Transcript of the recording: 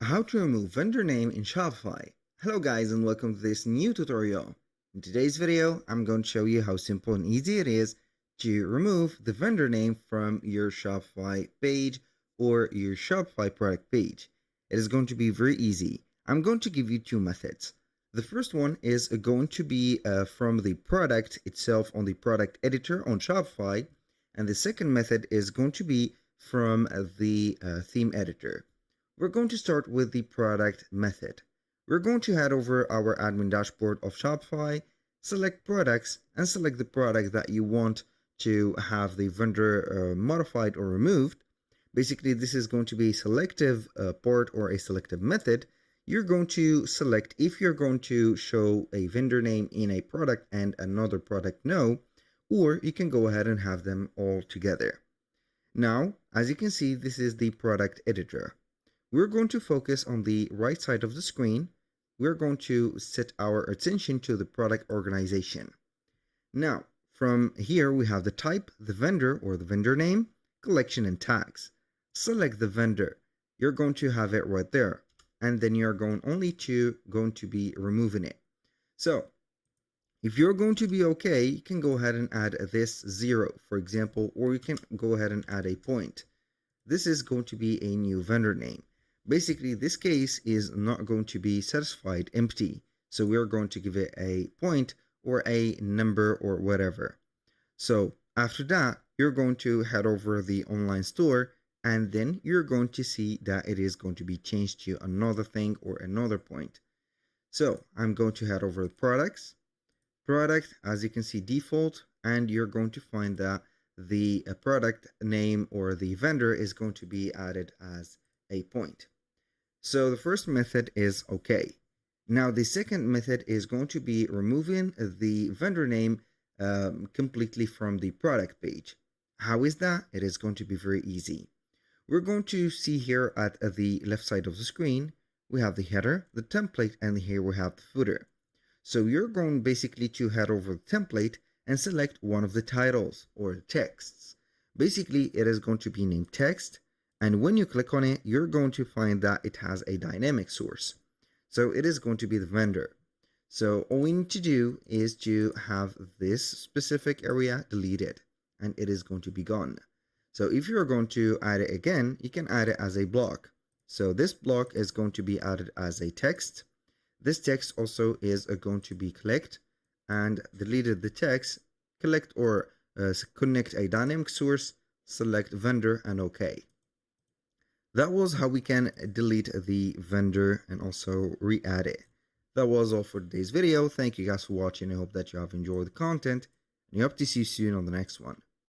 How to remove vendor name in Shopify. Hello guys and welcome to this new tutorial. In today's video, I'm going to show you how simple and easy it is to remove the vendor name from your Shopify page or your Shopify product page. It is going to be very easy. I'm going to give you two methods. The first one is going to be from the product itself on the product editor on Shopify, and the second method is going to be from the theme editor. We're going to start with the product method. We're going to head over our admin dashboard of Shopify, select products, and select the product that you want to have the vendor modified or removed. Basically, this is going to be a selective part or a selective method. You're going to select if you're going to show a vendor name in a product and another product no, or you can go ahead and have them all together. Now, as you can see, this is the product editor. We're going to focus on the right side of the screen. We're going to set our attention to the product organization. Now, from here, we have the type, the vendor or the vendor name, collection, and tags. Select the vendor. You're going to have it right there. And then you're going to be removing it. So, if you're going to be okay, you can go ahead and add this 0, for example, or you can go ahead and add a point. This is going to be a new vendor name. Basically, this case is not going to be satisfied empty. So we're going to give it a point or a number or whatever. So after that, you're going to head over the online store, and then you're going to see that it is going to be changed to another thing or another point. So I'm going to head over to products, product, as you can see, default, and you're going to find that the product name or the vendor is going to be added as a point. So the first method is okay. Now the second method is going to be removing the vendor name completely from the product page. How is that? It is going to be very easy. We're going to see here at the left side of the screen, we have the header, the template, and here we have the footer. So you're going basically to head over the template and select one of the titles or texts. Basically, it is going to be named text. And when you click on it, you're going to find that it has a dynamic source. So it is going to be the vendor. So all we need to do is to have this specific area deleted, and it is going to be gone. So if you're going to add it again, you can add it as a block. So this block is going to be added as a text. This text also is going to be clicked and deleted the text, collect or connect a dynamic source, select vendor, and OK. That was how we can delete the vendor and also re-add it. That was all for today's video. Thank you guys for watching. I hope that you have enjoyed the content, and I hope to see you soon on the next one.